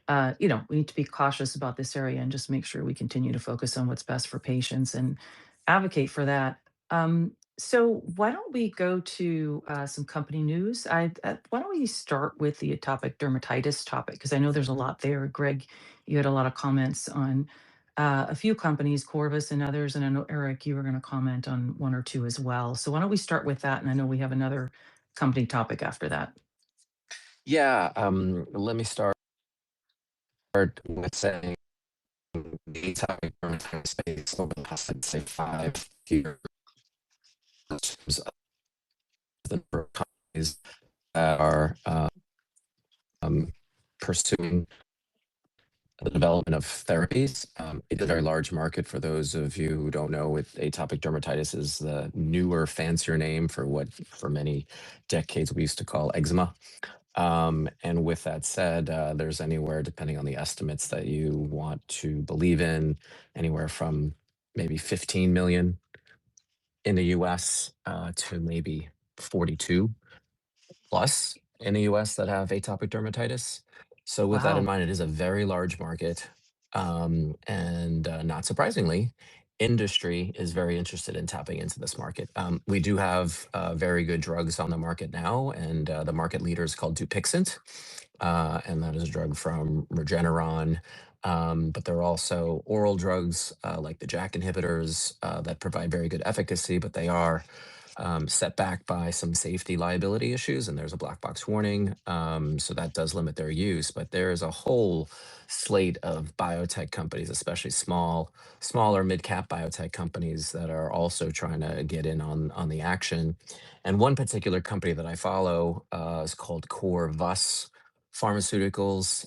we need to be cautious about this area and just make sure we continue to focus on what's best for patients and advocate for that. So why don't we go to some company news? Why don't we start with the atopic dermatitis topic? Because I know there's a lot there. Greg, you had a lot of comments on a few companies, Corvus and others, and I know, Eric, you were going to comment on one or two as well. So why don't we start with that? And I know we have another company topic after that. Yeah, let me start with saying the atopic dermatitis space over the past, I'd say, 5 years, the number of companies that are pursuing the development of therapies. It's a very large market. For those of you who don't know, atopic dermatitis is the newer, fancier name for what for many decades we used to call eczema. And with that said, there's anywhere, depending on the estimates that you want to believe in, anywhere from maybe 15 million in the US to maybe 42 plus in the US that have atopic dermatitis. So with that in Wow. mind, it is a very large market. And not surprisingly, industry is very interested in tapping into this market. We do have very good drugs on the market now, and the market leader is called Dupixent, and that is a drug from Regeneron. But there are also oral drugs like the JAK inhibitors that provide very good efficacy, but they are set back by some safety liability issues, and there's a black box warning. So that does limit their use. But there's a whole slate of biotech companies, especially smaller mid-cap biotech companies that are also trying to get in on the action. And one particular company that I follow is called Corvus Pharmaceuticals.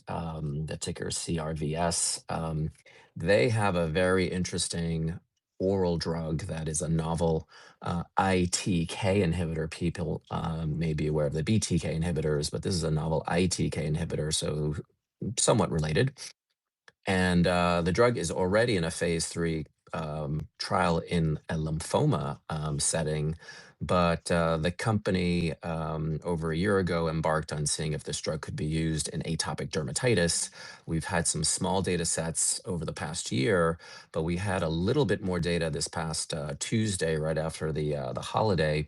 The ticker is CRVS. They have a very interesting oral drug that is a novel ITK inhibitor. People may be aware of the BTK inhibitors, but this is a novel ITK inhibitor, so somewhat related. And the drug is already in a phase 3 trial in a lymphoma setting. But the company over a year ago embarked on seeing if this drug could be used in atopic dermatitis. We've had some small data sets over the past year, but we had a little bit more data this past Tuesday, right after the holiday.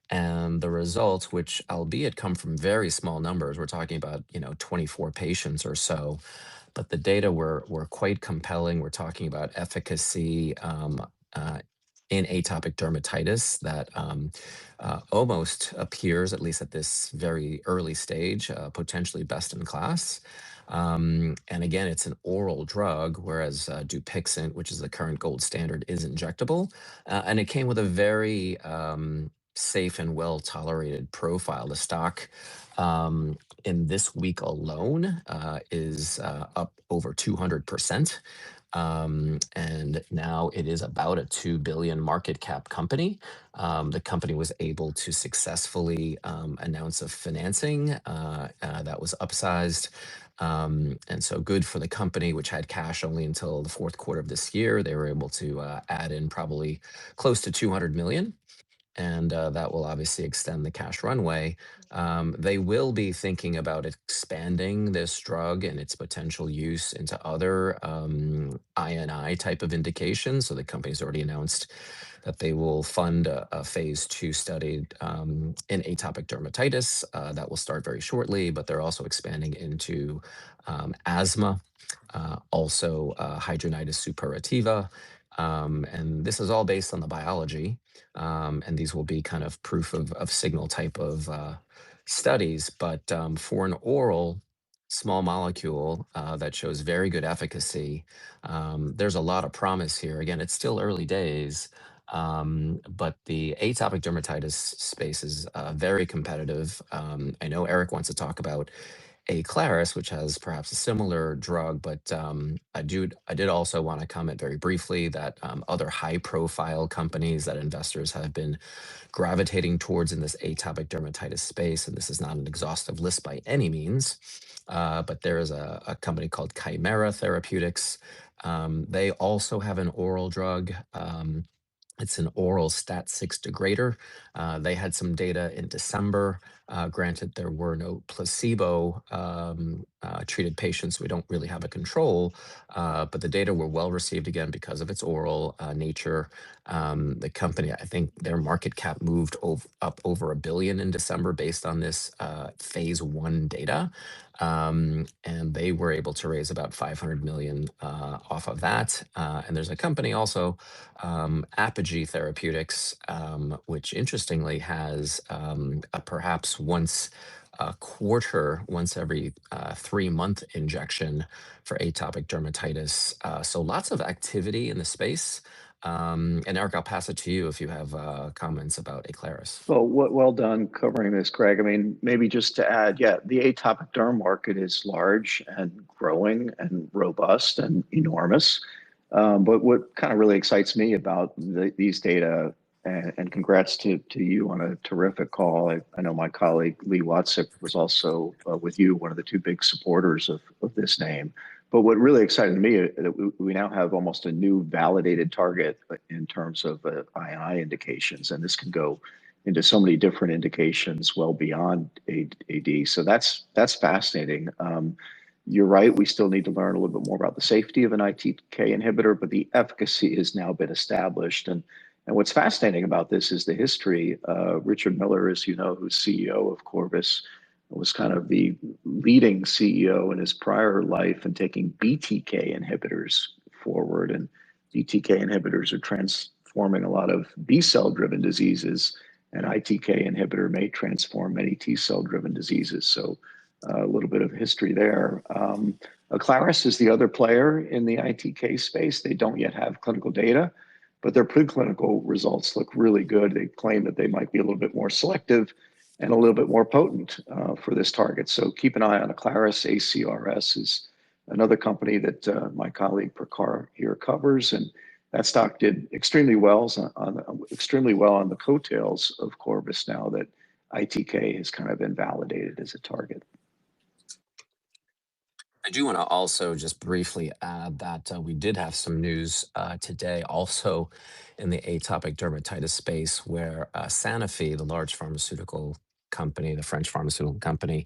And the results, which albeit come from very small numbers, we're talking about 24 patients or so, but the data were quite compelling. We're talking about efficacy uh, in atopic dermatitis that almost appears, at least at this very early stage, potentially best in class. And again, it's an oral drug, whereas Dupixent, which is the current gold standard, is injectable. And it came with a very safe and well tolerated profile. The stock in this week alone is up over 200%. And now it is about a 2 billion market cap company. The company was able to successfully announce a financing that was upsized. And so good for the company, which had cash only until the fourth quarter of this year. They were able to add in probably close to 200 million. And that will obviously extend the cash runway. They will be thinking about expanding this drug and its potential use into other I&I type of indications. So the company's already announced that they will fund a phase 2 study in atopic dermatitis that will start very shortly, but they're also expanding into asthma, also hidradenitis suppurativa. And this is all based on the biology. And these will be kind of proof of signal type of studies. But for an oral small molecule that shows very good efficacy, there's a lot of promise here. Again, it's still early days, but the atopic dermatitis space is very competitive. I know Eric wants to talk about Aclaris, which has perhaps a similar drug, but I did also want to comment very briefly that other high-profile companies that investors have been gravitating towards in this atopic dermatitis space, and this is not an exhaustive list by any means, but there is a company called Chimera Therapeutics. They also have an oral drug. It's an oral STAT6 degrader. They had some data in December. Granted, there were no placebo treated patients. We don't really have a control, but the data were well received again because of its oral nature. The company, I think their market cap moved up over $1 billion in December based on this phase 1 data. And they were able to raise about 500 million off of that. And there's a company also, Apogee Therapeutics, which interestingly has a perhaps once a quarter, once every 3-month injection for atopic dermatitis. So lots of activity in the space. And Eric, I'll pass it to you if you have comments about Aclaris. Well, well done covering this, Greg. I mean, maybe just to add, yeah, the atopic derm market is large and growing and robust and enormous. But what kind of really excites me about these data, and congrats to you on a terrific call. I know my colleague Lee Watzik was also with you, one of the 2 big supporters of this name. But what really excited me is that we now have almost a new validated target in terms of I&I indications, and this can go into so many different indications well beyond AD. So that's fascinating. You're right, we still need to learn a little bit more about the safety of an ITK inhibitor, but the efficacy has now been established. And what's fascinating about this is the history. Richard Miller, as you know, who's CEO of Corvus, was kind of the leading CEO in his prior life in taking BTK inhibitors forward. And BTK inhibitors are transforming a lot of B-cell driven diseases, and ITK inhibitor may transform many T-cell driven diseases. So a little bit of history there. Aclaris is the other player in the ITK space. They don't yet have clinical data, but their preclinical results look really good. They claim that they might be a little bit more selective and a little bit more potent for this target. So keep an eye on Aclaris. ACRS is another company that my colleague Prakar here covers, and that stock did extremely well on the coattails of Corvus now that ITK has kind of been validated as a target. I do want to also just briefly add that we did have some news today also in the atopic dermatitis space where Sanofi, the large pharmaceutical company, the French pharmaceutical company,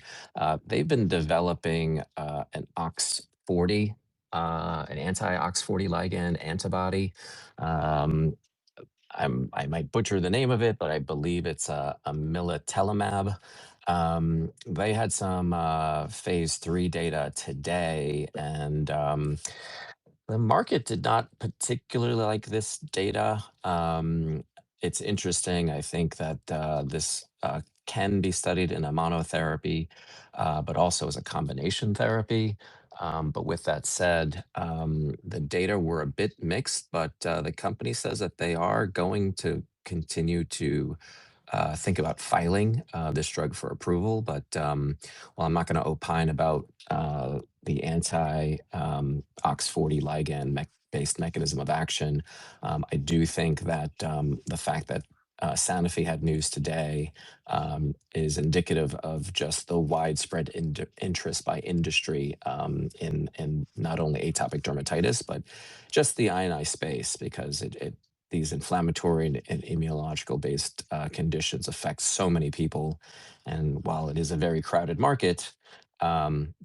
they've been developing an OX40, an anti-OX40 ligand antibody. I might butcher the name of it, but I believe it's a militelimab. They had some phase 3 data today, and the market did not particularly like this data. It's interesting. I think that this can be studied in a monotherapy, but also as a combination therapy. But with that said, the data were a bit mixed, but the company says that they are going to continue to think about filing this drug for approval. But while I'm not going to opine about the anti OX40 ligand based mechanism of action, I do think that the fact that Sanofi had news today is indicative of just the widespread interest by industry in not only atopic dermatitis, but just the I&I space, because these inflammatory and immunological based conditions affect so many people. And while it is a very crowded market,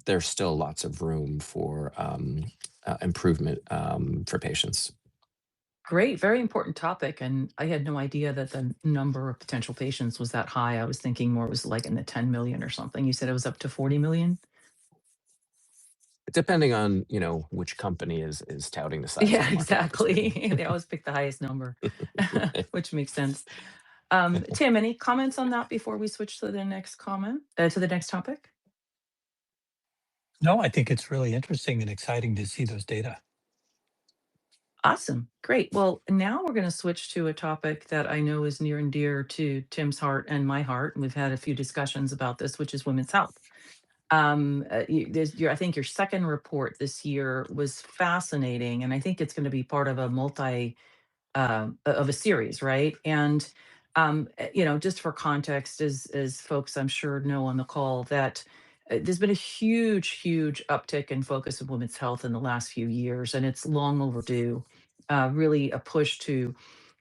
there's still lots of room for improvement for patients. Great, very important topic. And I had no idea that the number of potential patients was that high. I was thinking more it was like in the 10 million or something. You said it was up to 40 million? Depending on which company is touting the size of Yeah, the market, obviously. exactly. They always pick the highest number, which makes sense. Tim, any comments on that before we switch to the next to the next topic? No, I think it's really interesting and exciting to see those data. Awesome. Great. Well, now we're going to switch to a topic that I know is near and dear to Tim's heart and my heart. And we've had a few discussions about this, which is women's health. I think your second report this year was fascinating, and I think it's going to be part of a of a series, right? And just for context, as folks I'm sure know on the call, that there's been a huge uptick in focus of women's health in the last few years, and it's long overdue. Really, a push to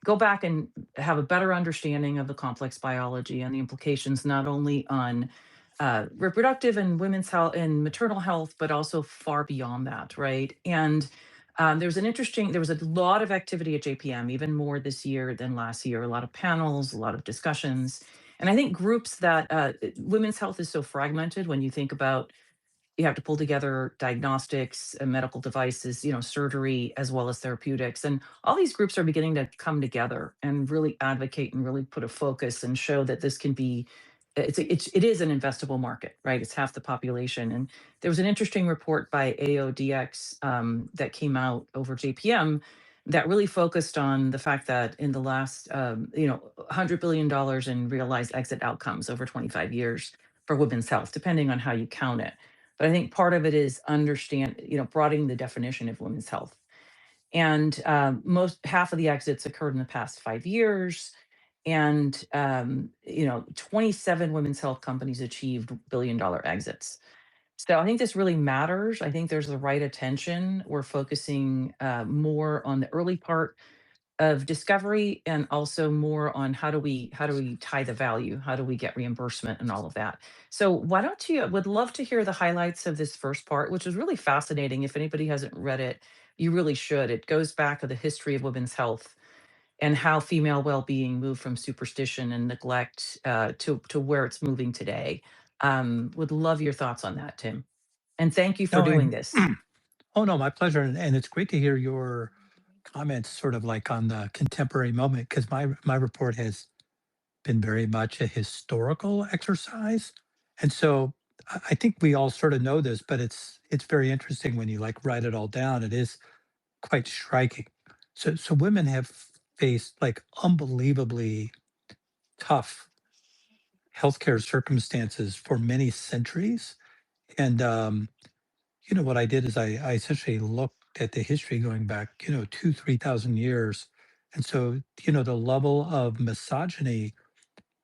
go back and have a better understanding of the complex biology and the implications not only on reproductive and women's health and maternal health, but also far beyond that, right? And there was a lot of activity at JPM, even more this year than last year, a lot of panels, a lot of discussions. And I think groups that women's health is so fragmented when you think about you have to pull together diagnostics and medical devices, surgery as well as therapeutics. And all these groups are beginning to come together and really advocate and really put a focus and show that this can be it is an investable market, right? It's half the population. And there was an interesting report by AODX that came out over JPM that really focused on the fact that in the last, $100 billion in realized exit outcomes over 25 years for women's health, depending on how you count it. But I think part of it is broadening the definition of women's health. And most half of the exits occurred in the past 5 years. And 27 women's health companies achieved billion-dollar exits. So I think this really matters. I think there's the right attention. We're focusing more on the early part of discovery and also more on how do we tie the value, how do we get reimbursement and all of that. So why don't you would love to hear the highlights of this first part, which is really fascinating. If anybody hasn't read it, you really should. It goes back to the history of women's health and how female well-being moved from superstition and neglect to where it's moving today. Would love your thoughts on that, Tim, and thank you for No, doing and this. oh no, my pleasure. And it's great to hear your comments sort of like on the contemporary moment, because my report has been very much a historical exercise. And so I think we all sort of know this, but it's very interesting when you like write it all down. It is quite striking. So women have faced like unbelievably tough healthcare circumstances for many centuries. And what I did is I essentially looked at the history going back, 2, 3,000 years. And so, the level of misogyny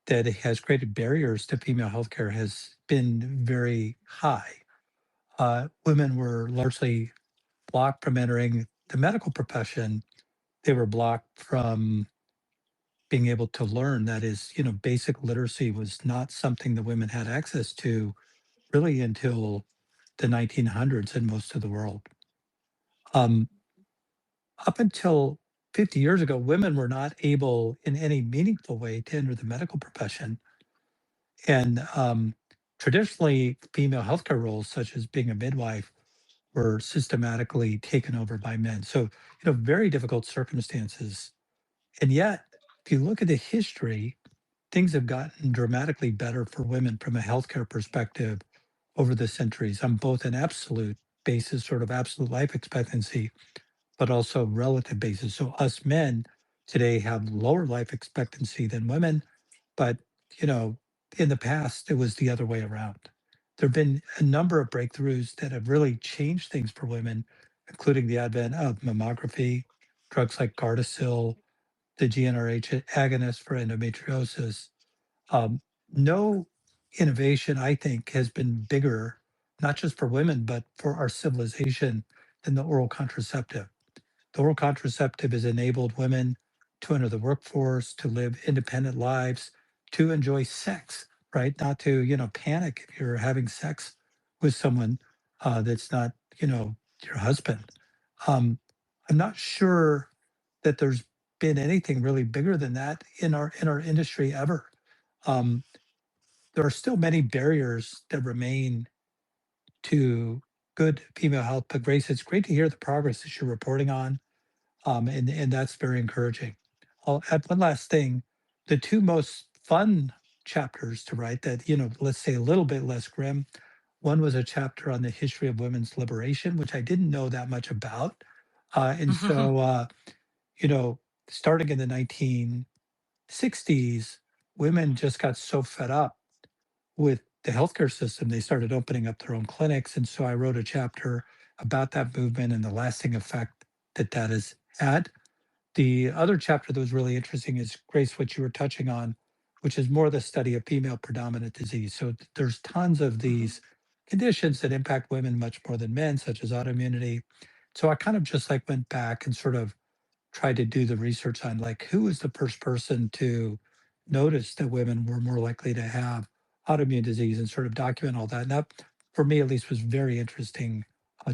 that it has created barriers to female healthcare has been very high. Women were largely blocked from entering the medical profession. They were blocked from being able to learn. That is, basic literacy was not something that women had access to really until the 1900s in most of the world. Um, Up until 50 years ago, women were not able in any meaningful way to enter the medical profession. And traditionally, female healthcare roles, such as being a midwife, were systematically taken over by men. So, very difficult circumstances. And yet, if you look at the history, things have gotten dramatically better for women from a healthcare perspective over the centuries on both an absolute basis, sort of absolute life expectancy, but also relative basis. So us men today have lower life expectancy than women, but you know, in the past it was the other way around. There have been a number of breakthroughs that have really changed things for women, including the advent of mammography, drugs like Gardasil, the GnRH agonist for endometriosis. Um, no innovation, I think, has been bigger, not just for women, but for our civilization than the oral contraceptive. The oral contraceptive has enabled women to enter the workforce, to live independent lives, to enjoy sex, right? Not to, panic if you're having sex with someone that's not, your husband. Um, I'm not sure that there's been anything really bigger than that in our industry ever. Um, there are still many barriers that remain to good female health, but Grace, it's great to hear the progress that you're reporting on, and that's very encouraging. I'll add one last thing. The two most fun chapters to write that, let's say a little bit less grim. One was a chapter on the history of women's liberation, which I didn't know that much about. And so, you know, starting in the 1960s, women just got so fed up with the healthcare system, they started opening up their own clinics. And so I wrote a chapter about that movement and the lasting effect that that has had. The other chapter that was really interesting is, Grace, what you were touching on, which is more the study of female predominant disease. So there's tons of these conditions that impact women much more than men, such as autoimmunity. So I kind of just like went back and sort of tried to do the research on like who was the first person to notice that women were more likely to have autoimmune disease and sort of document all that. And that, for me at least, was very interesting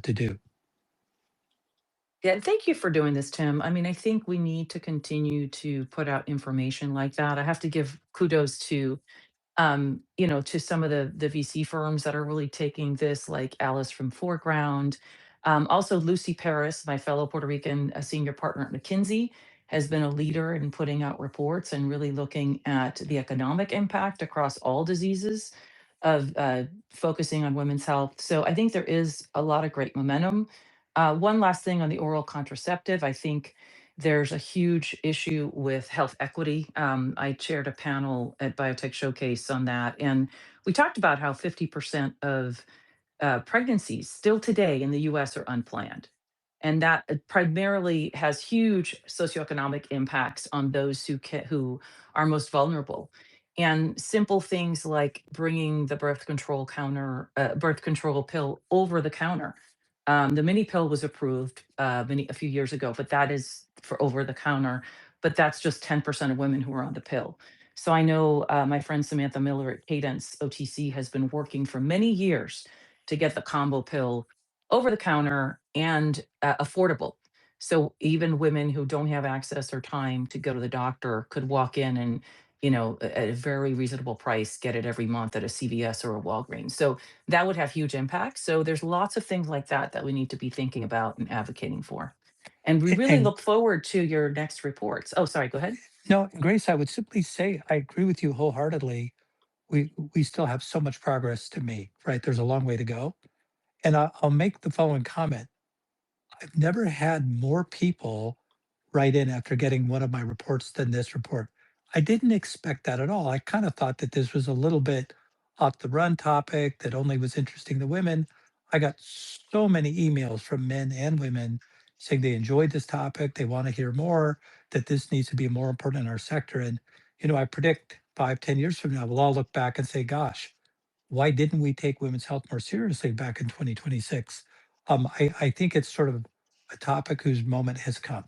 to do. Yeah, and thank you for doing this, Tim. I mean, I think we need to continue to put out information like that. I have to give kudos to to some of the VC firms that are really taking this, like Alice from Foreground. Also, Lucy Paris, my fellow Puerto Rican senior partner at McKinsey, has been a leader in putting out reports and really looking at the economic impact across all diseases of focusing on women's health. So I think there is a lot of great momentum. One last thing on the oral contraceptive, I think there's a huge issue with health equity. I chaired a panel at Biotech Showcase on that, and we talked about how 50% of pregnancies still today in the US are unplanned. And that primarily has huge socioeconomic impacts on those who are most vulnerable. And simple things like bringing the birth control pill over the counter. The mini pill was approved a few years ago, but that is for over the counter. But that's just 10% of women who are on the pill. So I know my friend Samantha Miller at Cadence OTC has been working for many years to get the combo pill over the counter and affordable. So even women who don't have access or time to go to the doctor could walk in and, at a very reasonable price, get it every month at a CVS or a Walgreens. So that would have huge impacts. So there's lots of things like that that we need to be thinking about and advocating for. And we really And look forward to your next reports. Oh, sorry, go ahead. no, Grace, I would simply say I agree with you wholeheartedly. We still have so much progress to make, right? There's a long way to go. And I'll make the following comment. I've never had more people write in after getting one of my reports than this report. I didn't expect that at all. I kind of thought that this was a little bit off the run topic that only was interesting to women. I got so many emails from men and women saying they enjoyed this topic, they want to hear more, that this needs to be more important in our sector. And, I predict 5, 10 years from now, we'll all look back and say, gosh, why didn't we take women's health more seriously back in 2026? I think it's sort of a topic whose moment has come.